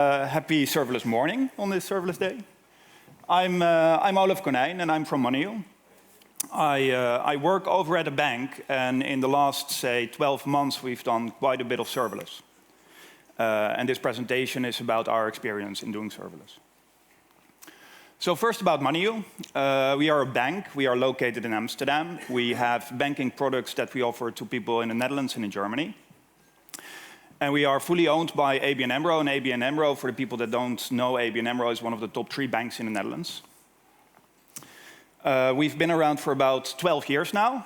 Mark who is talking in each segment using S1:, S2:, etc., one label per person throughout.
S1: Happy serverless morning on this serverless day. I'm Olaf Conijn and I'm from Money. I work over at a bank, and in the last, say, 12 months we've done quite a bit of serverless. And this presentation is about our experience in doing serverless. So first about Money. We are a bank. We are located in Amsterdam. We have banking products that we offer to people in the Netherlands and in Germany. And we are fully owned by ABN AMRO. And ABN AMRO, for the people that don't know, ABN AMRO is one of the top 3 banks in the Netherlands. We've been around for about 12 years now.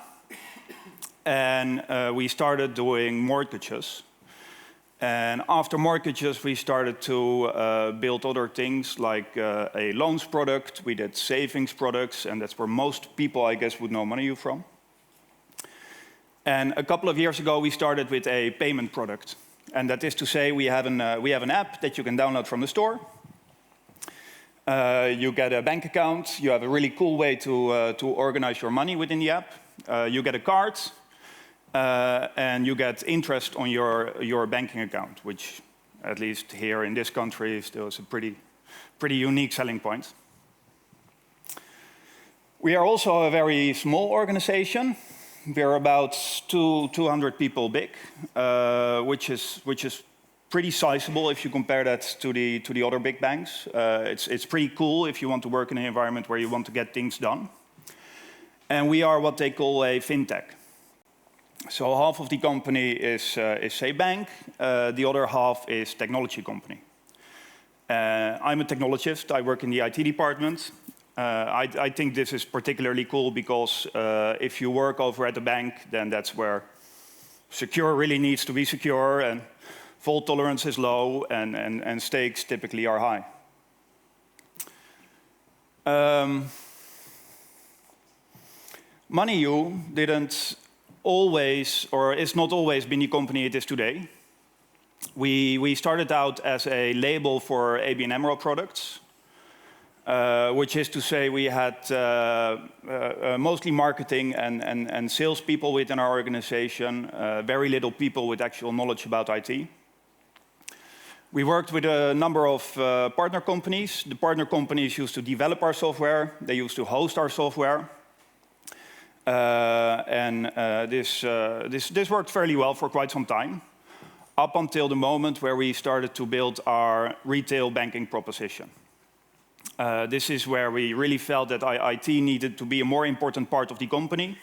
S1: And we started doing mortgages. And after mortgages, we started to build other things like a loans product. We did savings products, and that's where most people, I guess, would know Money from. And a couple of years ago, we started with a payment product. And that is to say, we have an app that you can download from the store. You get a bank account. You have a really cool way to organize your money within the app. You get a card, and you get interest on your banking account, which, at least here in this country, still is a pretty unique selling point. We are also a very small organization. We're about 200 people big, which is pretty sizable if you compare that to the other big banks. It's pretty cool if you want to work in an environment where you want to get things done. And we are what they call a fintech. So half of the company is a bank, the other half is technology company. I'm a technologist. I work in the IT department. I think this is particularly cool because if you work over at the bank, then that's where secure really needs to be secure, and fault tolerance is low, and stakes typically are high. Money didn't always, or is not always, been the company it is today. We started out as a label for ABN AMRO products. Which is to say we had mostly marketing and sales people within our organization, very little people with actual knowledge about IT. We worked with a number of partner companies. The partner companies used to develop our software. They used to host our software. This worked fairly well for quite some time, up until the moment where we started to build our retail banking proposition. This is where we really felt that IT needed to be a more important part of the company.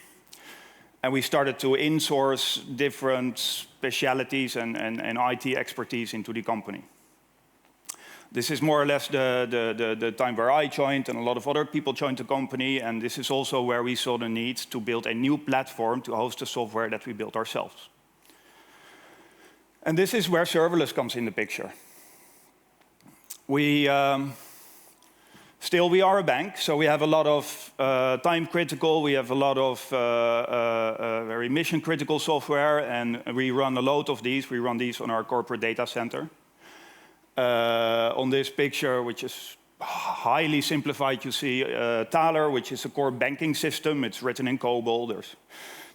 S1: And we started to insource different specialities and IT expertise into the company. This is more or less the time where I joined and a lot of other people joined the company. And this is also where we saw the need to build a new platform to host the software that we built ourselves. And this is where serverless comes in the picture. Still, we are a bank, so we have a lot of time critical, we have a lot of very mission critical software, and we run a load of these. We run these on our corporate data center. On this picture, which is highly simplified, you see Thaler, which is a core banking system. It's written in COBOL.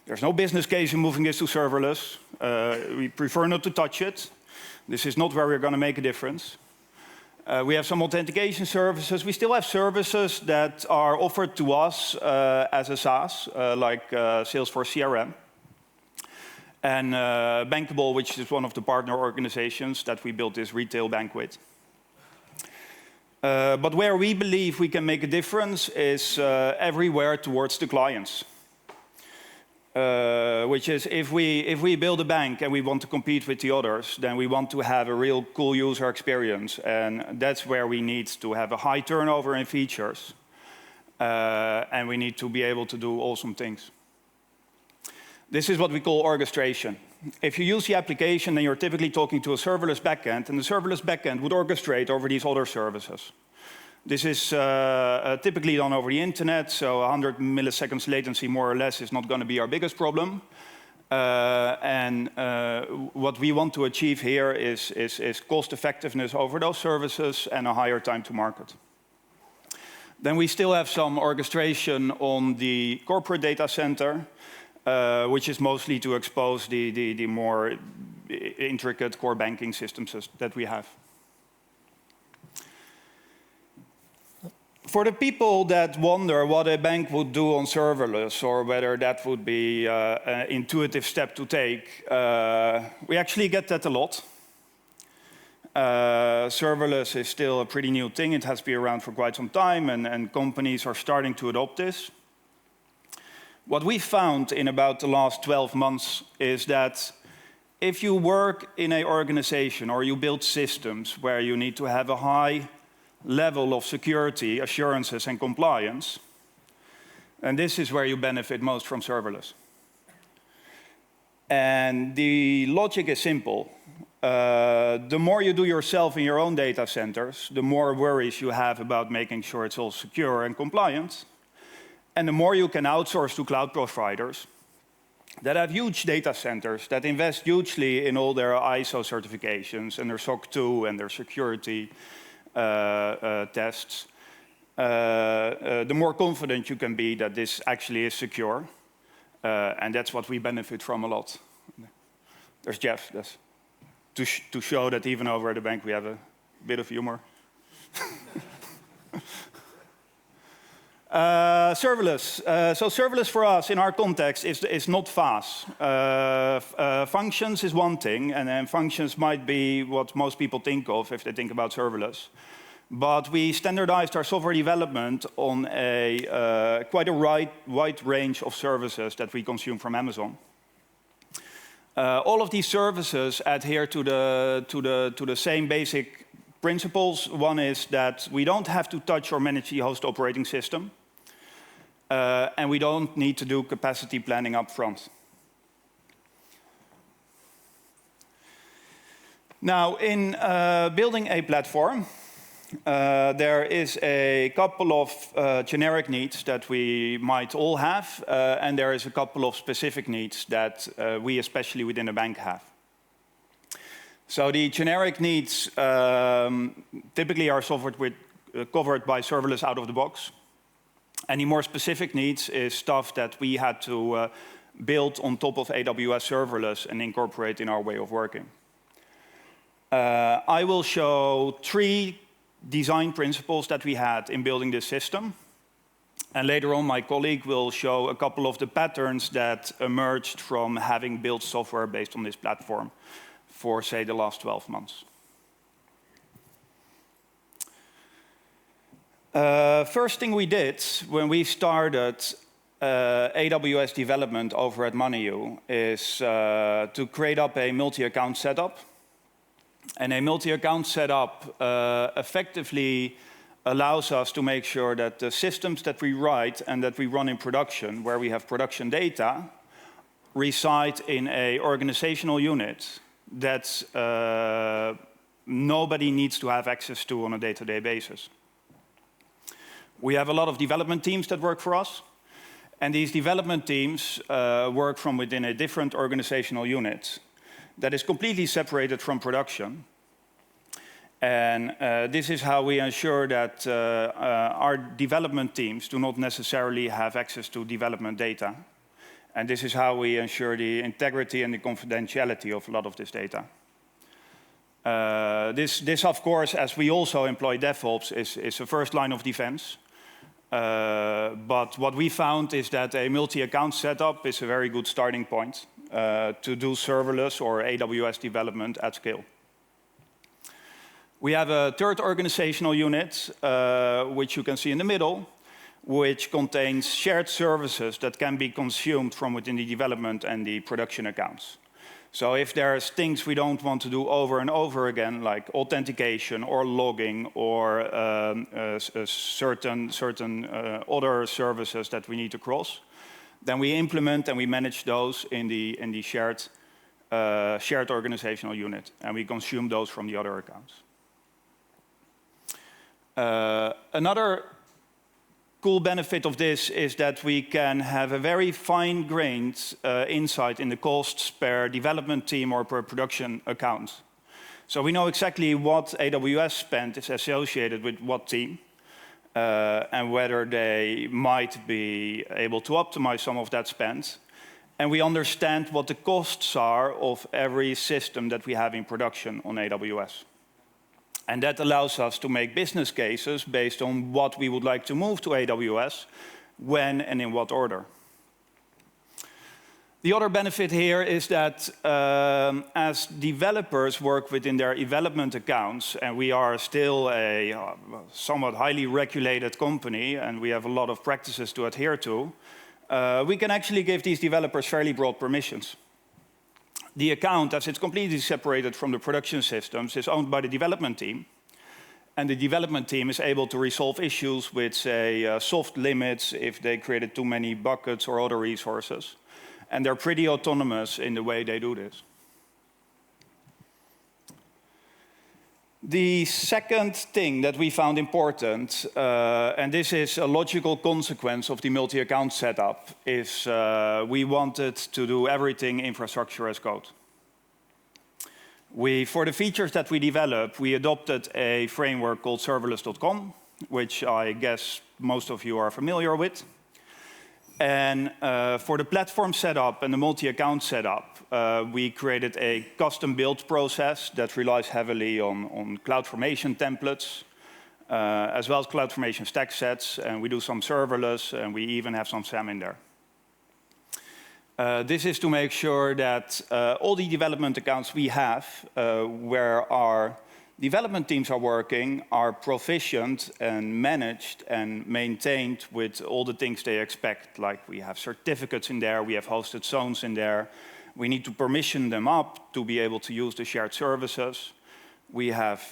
S1: There's no business case in moving this to serverless. We prefer not to touch it. This is not where we're going to make a difference. We have some authentication services. We still have services that are offered to us as a SaaS, like Salesforce CRM. And Bankable, which is one of the partner organizations that we built this retail bank with. But where we believe we can make a difference is everywhere towards the clients. Which is if we build a bank and we want to compete with the others, then we want to have a real cool user experience. And that's where we need to have a high turnover in features. And we need to be able to do awesome things. This is what we call orchestration. If you use the application, then you're typically talking to a serverless backend, and the serverless backend would orchestrate over these other services. This is typically done over the internet, so 100 milliseconds latency, more or less, is not going to be our biggest problem. What we want to achieve here is cost effectiveness over those services and a higher time to market. Then we still have some orchestration on the corporate data center, which is mostly to expose the more intricate core banking systems that we have. For the people that wonder what a bank would do on serverless or whether that would be an intuitive step to take, we actually get that a lot. Serverless is still a pretty new thing. It has been around for quite some time, and companies are starting to adopt this. What we found in about the last 12 months is that if you work in an organization or you build systems where you need to have a high level of security, assurances, and compliance, and this is where you benefit most from serverless. And the logic is simple. The more you do yourself in your own data centers, the more worries you have about making sure it's all secure and compliant. And the more you can outsource to cloud providers that have huge data centers, that invest hugely in all their ISO certifications and their SOC 2 and their security tests, the more confident you can be that this actually is secure. And that's what we benefit from a lot. There's Jeff. That's to show that even over at the bank we have a bit of humor. Serverless. So serverless for us, in our context, is not fast. Functions is one thing, and then functions might be what most people think of if they think about serverless. But we standardized our software development on quite a wide range of services that we consume from Amazon. All of these services adhere to the same basic principles. One is that we don't have to touch or manage the host operating system. And we don't need to do capacity planning up front. Now, in building a platform, there is a couple of generic needs that we might all have, and there is a couple of specific needs that we, especially within a bank, have. So the generic needs typically are covered by serverless out of the box. Any more specific needs is stuff that we had to build on top of AWS serverless and incorporate in our way of working. I will show 3 design principles that we had in building this system. And later on, my colleague will show a couple of the patterns that emerged from having built software based on this platform for, say, the last 12 months. First thing we did when we started AWS development over at MoneyU is to create up a multi-account setup. And a multi-account setup effectively allows us to make sure that the systems that we write and that we run in production, where we have production data, reside in an organizational unit that nobody needs to have access to on a day-to-day basis. We have a lot of development teams that work for us. And these development teams work from within a different organizational unit that is completely separated from production. And this is how we ensure that our development teams do not necessarily have access to development data. And this is how we ensure the integrity and the confidentiality of a lot of this data. This, of course, as we also employ DevOps, is a first line of defense. But what we found is that a multi-account setup is a very good starting point to do serverless or AWS development at scale. We have a third organizational unit, which you can see in the middle, which contains shared services that can be consumed from within the development and the production accounts. So if there's things we don't want to do over and over again, like authentication or logging or certain other services that we need to cross, then we implement and we manage those in the shared organizational unit, and we consume those from the other accounts. Another cool benefit of this is that we can have a very fine-grained insight in the costs per development team or per production account. So we know exactly what AWS spend is associated with what team, and whether they might be able to optimize some of that spend. And we understand what the costs are of every system that we have in production on AWS. And that allows us to make business cases based on what we would like to move to AWS, when and in what order. The other benefit here is that as developers work within their development accounts, and we are still a somewhat highly regulated company, and we have a lot of practices to adhere to, we can actually give these developers fairly broad permissions. The account, as it's completely separated from the production systems, is owned by the development team. And the development team is able to resolve issues with, say, soft limits if they created too many buckets or other resources. And they're pretty autonomous in the way they do this. The second thing that we found important, and this is a logical consequence of the multi-account setup, is we wanted to do everything infrastructure as code. For the features that we developed, we adopted a framework called serverless.com, which I guess most of you are familiar with. And for the platform setup and the multi-account setup, we created a custom build process that relies heavily on CloudFormation templates, as well as CloudFormation stack sets, and we do some serverless, and we even have some SAM in there. This is to make sure that all the development accounts we have, where our development teams are working, are proficient and managed and maintained with all the things they expect. Like we have certificates in there, we have hosted zones in there. We need to permission them up to be able to use the shared services. We have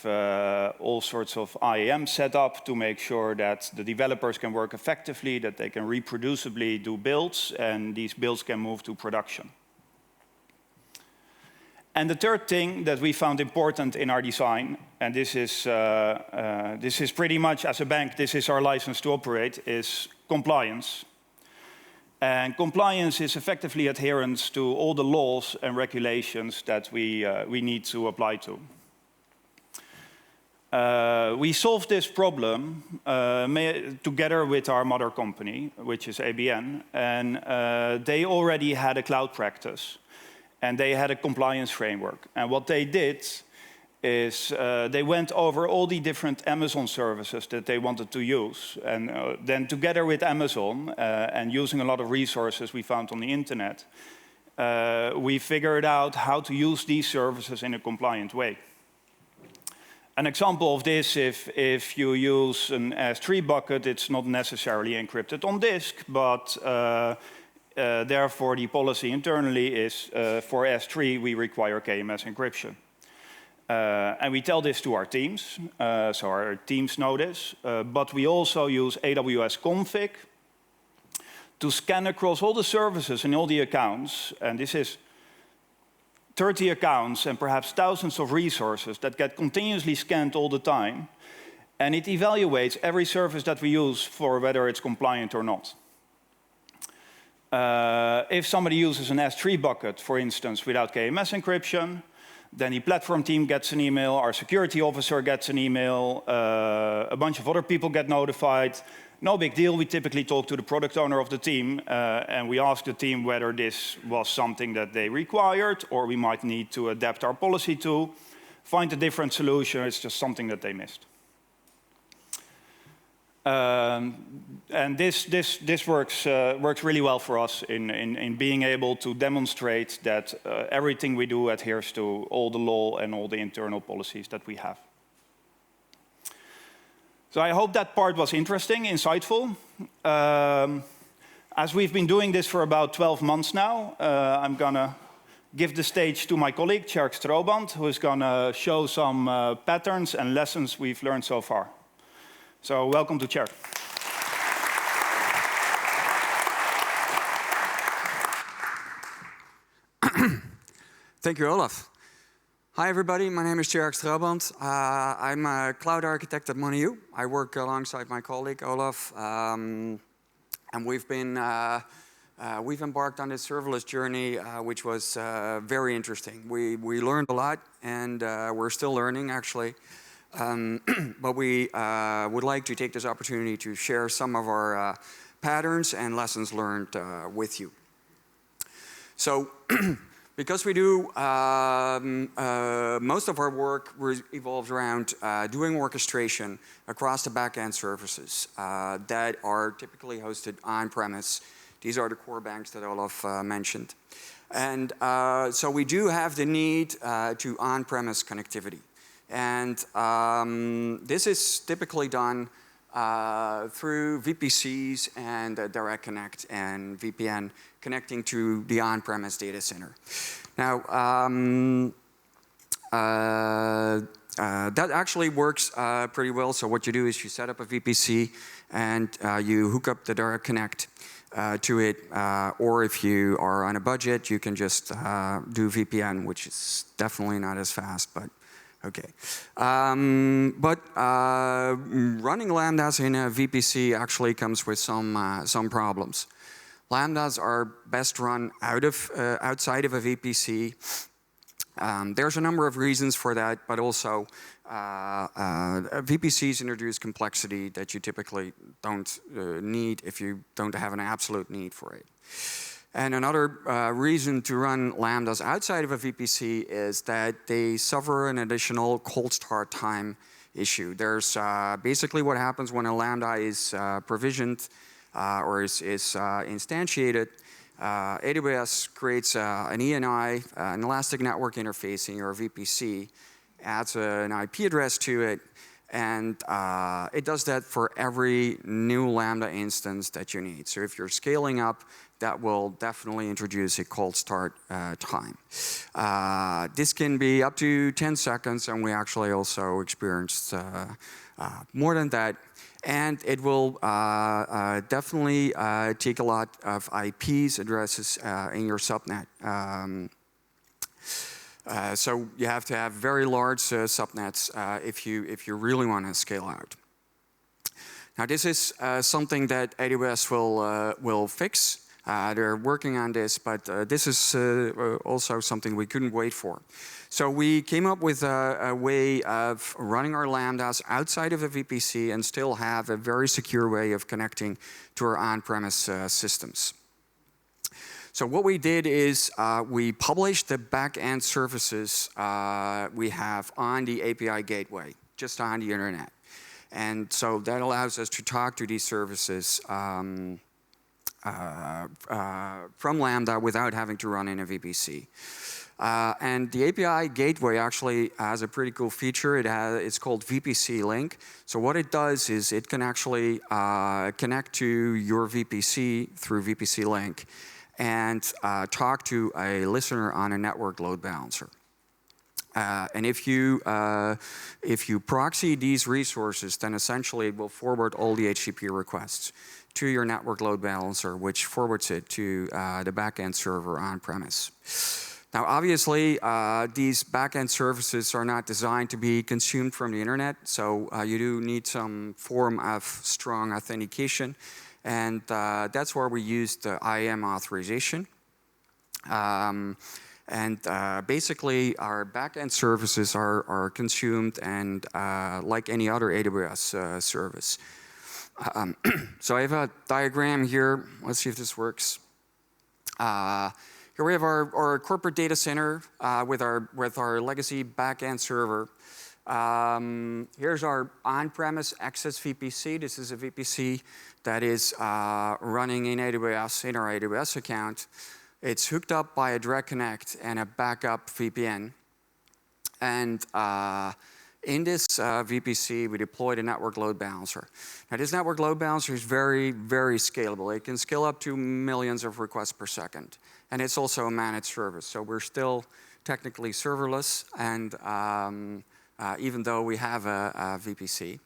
S1: all sorts of IAM set up to make sure that the developers can work effectively, that they can reproducibly do builds, and these builds can move to production. And the third thing that we found important in our design, and this is pretty much, as a bank, this is our license to operate, is compliance. And compliance is effectively adherence to all the laws and regulations that we need to apply to. We solved this problem together with our mother company, which is ABN, and they already had a cloud practice. And they had a compliance framework. And what they did is they went over all the different Amazon services that they wanted to use. And then together with Amazon, and using a lot of resources we found on the internet, we figured out how to use these services in a compliant way. An example of this, if you use an S3 bucket, it's not necessarily encrypted on disk, but therefore, the policy internally is for S3, we require KMS encryption. And we tell this to our teams, so our teams know this. But we also use AWS config to scan across all the services and all the accounts. And this is 30 accounts and perhaps thousands of resources that get continuously scanned all the time. And it evaluates every service that we use for whether it's compliant or not. If somebody uses an S3 bucket, for instance, without KMS encryption, then the platform team gets an email, our security officer gets an email, a bunch of other people get notified. No big deal, we typically talk to the product owner of the team, and we ask the team whether this was something that they required, or we might need to adapt our policy to, find a different solution, it's just something that they missed. And this works really well for us in being able to demonstrate that everything we do adheres to all the law and all the internal policies that we have. So I hope that part was interesting, insightful. As we've been doing this for about 12 months now, I'm going to give the stage to my colleague, Tjerk Stroband, who is going to show some patterns and lessons we've learned so far. So welcome to Tjerk.
S2: Thank you, Olaf. Hi, everybody. My name is Tjerk Stroband. I'm a cloud architect at MoneyU. I work alongside my colleague, Olaf. And we've embarked on this serverless journey, which was very interesting. We learned a lot, and we're still learning, actually. But we would like to take this opportunity to share some of our patterns and lessons learned with you. So Because we do, most of our work evolves around doing orchestration across the back-end services that are typically hosted on-premise. These are the core banks that Olaf mentioned. And so we do have the need to on-premise connectivity. And this is typically done through VPCs and Direct Connect and VPN connecting to the on-premise data center. Now, that actually works pretty well. So what you do is you set up a VPC and you hook up the Direct Connect to it. Or if you are on a budget, you can just do VPN, which is definitely not as fast, but okay. But running Lambdas in a VPC actually comes with some problems. Lambdas are best run outside of a VPC. There's a number of reasons for that, but also VPCs introduce complexity that you typically don't need if you don't have an absolute need for it. And another reason to run Lambdas outside of a VPC is that they suffer an additional cold start time issue. There's basically what happens when a Lambda is provisioned or is instantiated. AWS creates an ENI, an Elastic Network Interface in your VPC, adds an IP address to it, and it does that for every new Lambda instance that you need. So if you're scaling up, that will definitely introduce a cold start time. This can be up to 10 seconds, and we actually also experienced more than that. And it will definitely take a lot of IPs, addresses in your subnet. So you have to have very large subnets if you really want to scale out. Now this is something that AWS will fix. They're working on this, but this is also something we couldn't wait for. So we came up with a way of running our Lambdas outside of a VPC and still have a very secure way of connecting to our on-premise systems. So what we did is we published the back-end services we have on the API gateway, just on the internet. And so that allows us to talk to these services from Lambda without having to run in a VPC. And the API gateway actually has a pretty cool feature. It's called VPC Link. So what it does is it can actually connect to your VPC through VPC Link and talk to a listener on a network load balancer. And if you proxy these resources, then essentially it will forward all the HTTP requests to your network load balancer, which forwards it to the backend server on-premise. Now, obviously, these backend services are not designed to be consumed from the internet, so you do need some form of strong authentication, and that's where we used the IAM authorization. Basically, our backend services are consumed and like any other AWS service. So I have a diagram here. Let's see if this works. Here we have our corporate data center with our legacy backend server. Here's our on-premise access VPC. This is a VPC that is running in AWS, in our AWS account. It's hooked up by a Direct Connect and a backup VPN. And in this VPC, we deployed a network load balancer. Now, this network load balancer is very, very scalable. It can scale up to millions of requests per second. And it's also a managed service. So we're still technically serverless, and even though we have a VPC.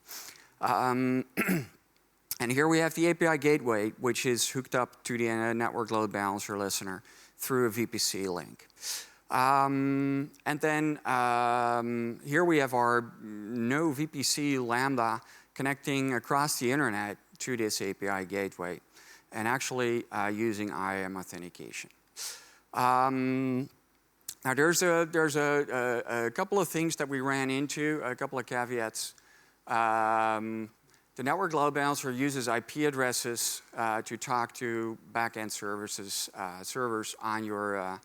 S2: And here we have the API gateway, which is hooked up to the network load balancer listener through a VPC link. And then here we have our no VPC Lambda connecting across the internet to this API gateway, and actually using IAM authentication. Now there's a couple of things that we ran into, a couple of caveats. The network load balancer uses IP addresses to talk to backend servers on your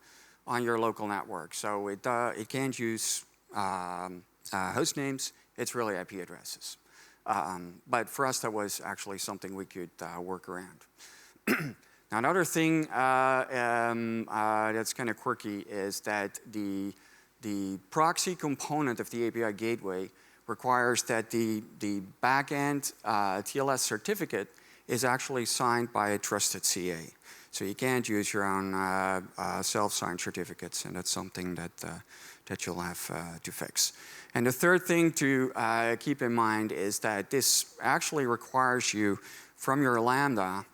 S2: on your local network. So it can't use host names, it's really IP addresses. But for us, that was actually something we could work around. Now, another thing that's kind of quirky is that the proxy component of the API gateway requires that the backend TLS certificate is actually signed by a trusted CA. So you can't use your own self-signed certificates, and that's something that you'll have to fix. And the third thing to keep in mind is that this actually requires you, from your Lambda,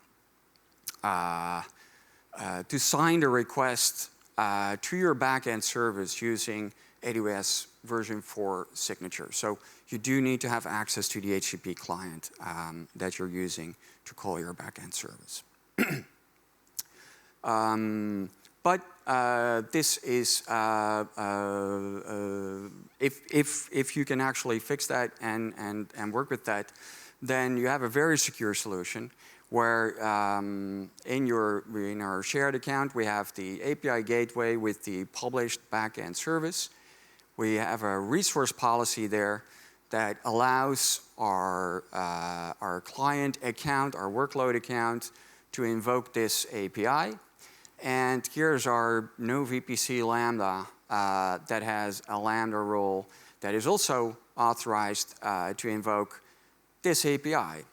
S2: to sign the request to your backend service using AWS version 4 signature. So you do need to have access to the HTTP client that you're using to call your backend service. But this is, if you can actually fix that and work with that, then you have a very secure solution where in our shared account, we have the API gateway with the published backend service. We have a resource policy there that allows our client account, our workload account, to invoke this API. And here's our no VPC Lambda that has a Lambda role that is also authorized to invoke this API.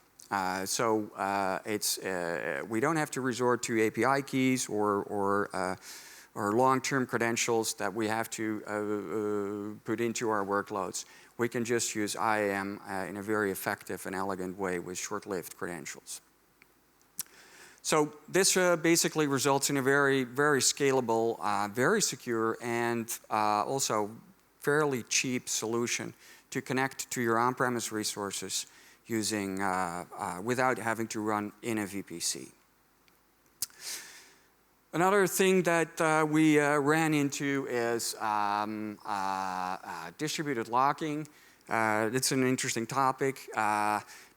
S2: We don't have to resort to API keys or long-term credentials that we have to put into our workloads. We can just use IAM in a very effective and elegant way with short-lived credentials. So this basically results in a very, very scalable, very secure, and also fairly cheap solution to connect to your on-premise resources using without having to run in a VPC. Another thing that we ran into is distributed locking. It's an interesting topic.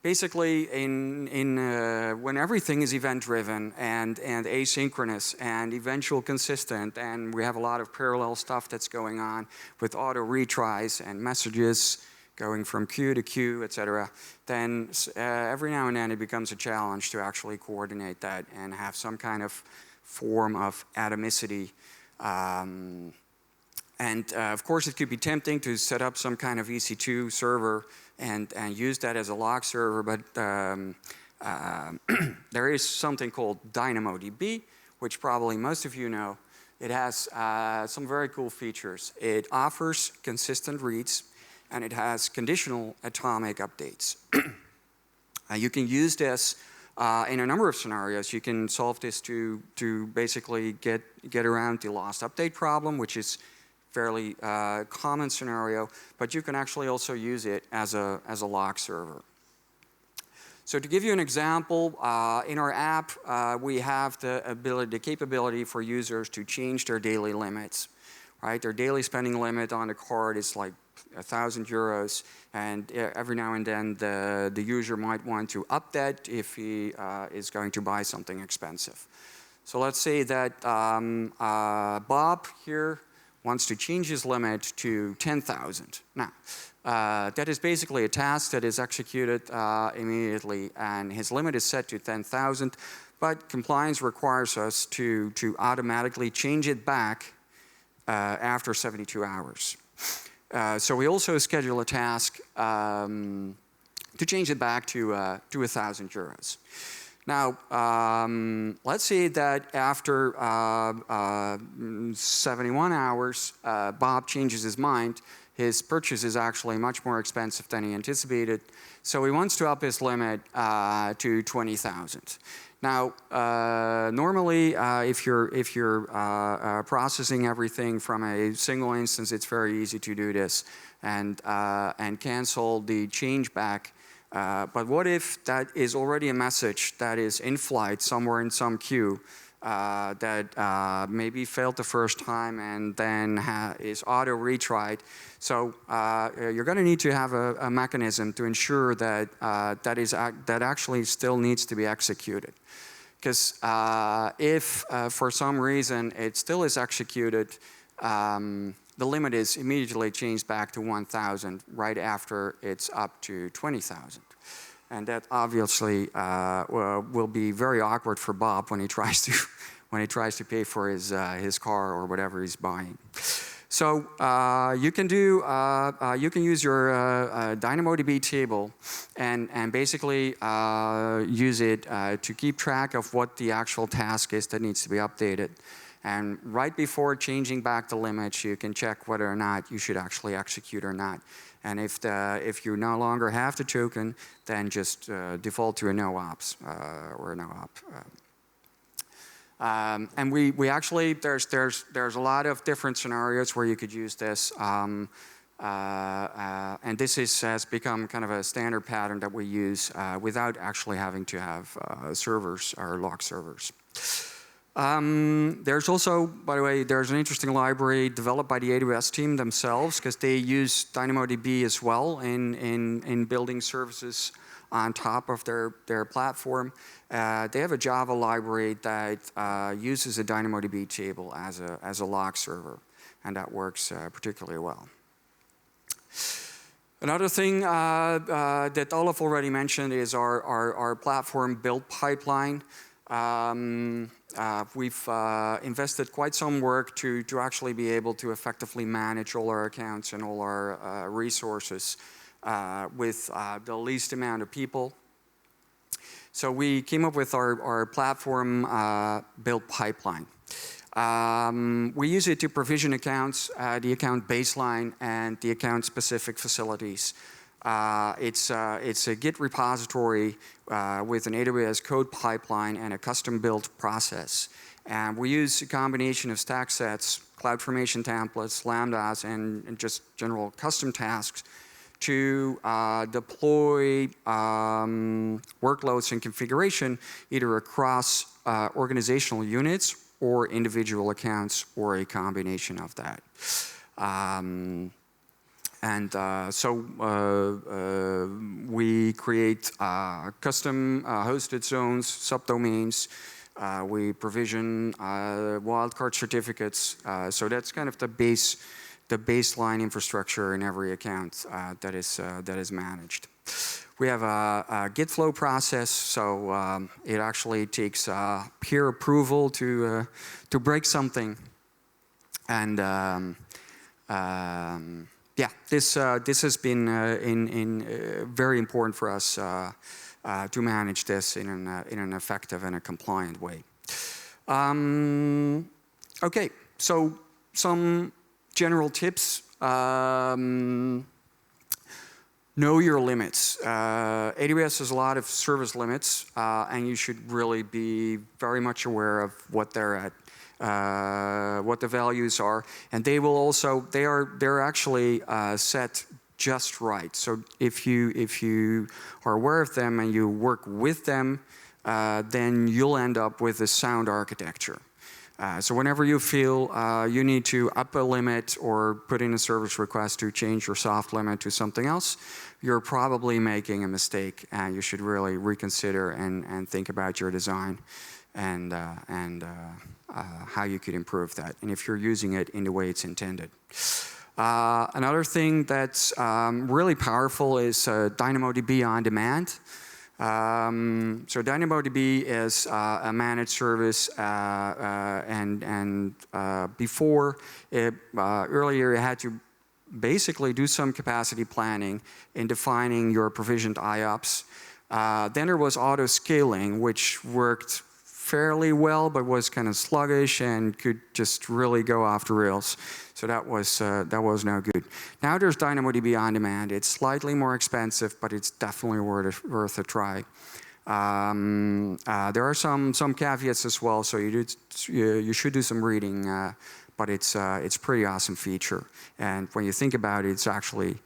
S2: Basically, when everything is event-driven and asynchronous and eventual consistent, and we have a lot of parallel stuff that's going on with auto retries and messages going from queue to queue, etc., then every now and then it becomes a challenge to actually coordinate that and have some kind of form of atomicity. Of course, it could be tempting to set up some kind of EC2 server and use that as a log server, but there is something called DynamoDB, which probably most of you know. It has some very cool features. It offers consistent reads, and it has conditional atomic updates. You can use this in a number of scenarios. You can solve this to basically get around the lost update problem, which is fairly common scenario, but you can actually also use it as a log server. So to give you an example, in our app, we have the capability for users to change their daily limits. Right? Their daily spending limit on the card is like 1,000 euros, and every now and then the user might want to up that if he is going to buy something expensive. So let's say that Bob here wants to change his limit to 10,000. Now, that is basically a task that is executed immediately, and his limit is set to 10,000, but compliance requires us to automatically change it back after 72 hours. So we also schedule a task to change it back to 1,000 euros. Now, let's say that after 71 hours, Bob changes his mind. His purchase is actually much more expensive than he anticipated, so he wants to up his limit to 20,000. Now, normally, if you're processing everything from a single instance, it's very easy to do this and cancel the change back. But what if that is already a message that is in flight somewhere in some queue that maybe failed the first time and then is auto retried? So you're going to need to have a mechanism to ensure that that actually still needs to be executed. Because if for some reason it still is executed, the limit is immediately changed back to 1,000 right after it's up to 20,000. And that obviously will be very awkward for Bob when he tries to pay for his car or whatever he's buying. So you can use your DynamoDB table and basically use it to keep track of what the actual task is that needs to be updated. And right before changing back the limits, you can check whether or not you should actually execute or not. And if you no longer have the token, then just default to a no-ops or a no-op. And we actually, there's a lot of different scenarios where you could use this. And this has become kind of a standard pattern that we use without actually having to have servers or log servers. There's also, by the way, there's an interesting library developed by the AWS team themselves, because they use DynamoDB as well in building services on top of their platform. They have a Java library that uses a DynamoDB table as a log server, and that works particularly well. Another thing that Olaf already mentioned is our platform build pipeline. We've invested quite some work to actually be able to effectively manage all our accounts and all our resources with the least amount of people. So we came up with our platform build pipeline. We use it to provision accounts, the account baseline, and the account-specific facilities. It's a Git repository with an AWS code pipeline and a custom-built process. And we use a combination of stack sets, CloudFormation templates, Lambdas, and just general custom tasks to deploy workloads and configuration either across organizational units or individual accounts or a combination of that. We create custom hosted zones, subdomains. We provision wildcard certificates. So that's kind of the baseline infrastructure in every account that is managed. We have a Git flow process, so it actually takes peer approval to break something. And yeah, this has been very important for us to manage this in an effective and a compliant way. Okay, so some general tips. Know your limits. AWS has a lot of service limits, and you should really be very much aware of what they're at. What the values are, and they will also they're actually set just right. So if you are aware of them and you work with them, then you'll end up with a sound architecture. So whenever you feel you need to up a limit or put in a service request to change your soft limit to something else, you're probably making a mistake, and you should really reconsider and think about your design and how you could improve that, and if you're using it in the way it's intended. Another thing that's really powerful is DynamoDB on demand. So DynamoDB is a managed service, and before, earlier you had to basically do some capacity planning in defining your provisioned IOPS. Then there was auto-scaling, which worked fairly well, but was kind of sluggish and could just really go off the rails. So that was no good. Now there's DynamoDB on demand. It's slightly more expensive, but it's definitely worth a try. There are some caveats as well, so you should do some reading, but it's pretty awesome feature. And when you think about it, it's actually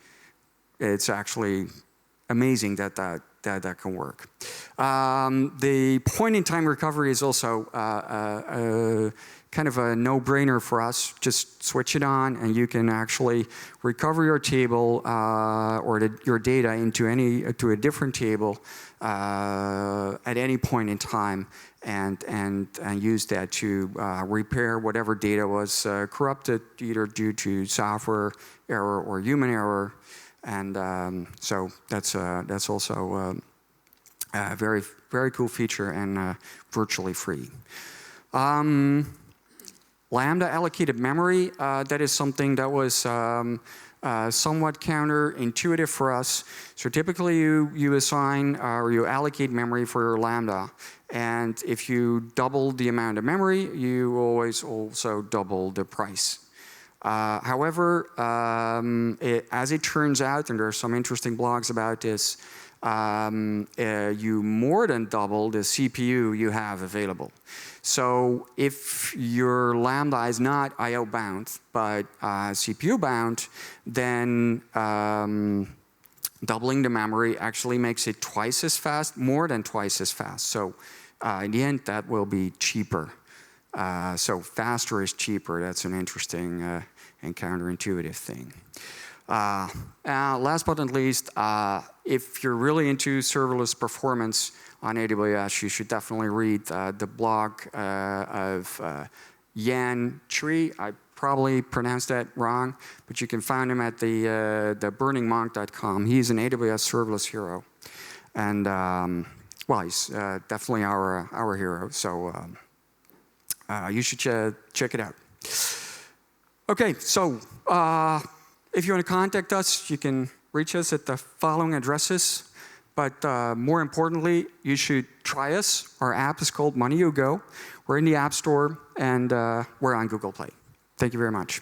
S2: amazing that can kind kind of a no-brainer for us. Just switch it on, and you can actually recover your table or your data into a different table at any point in time, and use that to repair whatever data was corrupted, either due to software error or human error. And so that's also a very, very cool feature and virtually free. Lambda allocated memory, that is something that was somewhat counterintuitive for us. So typically you assign or you allocate memory for your Lambda. And if you double the amount of memory, you always also double the price. However, as it turns out, and there are some interesting blogs about this, you more than double the CPU you have available. So if your Lambda is not I/O bound, but CPU bound, then doubling the memory actually makes it twice as fast, more than twice as fast. So in the end, that will be cheaper. So faster is cheaper. That's an interesting and counterintuitive thing. Last but not least, if you're really into serverless performance on AWS, you should definitely read the blog of Yan Tree. I probably pronounced that wrong, but you can find him at the burningmonk.com. He's an AWS serverless hero, and well, he's definitely our hero. So you should check it out. Okay, so if you want to contact us, you can reach us at the following addresses. But more importantly, you should try us. Our app is called Money You Go. We're in the App Store, and we're on Google Play. Thank you very much.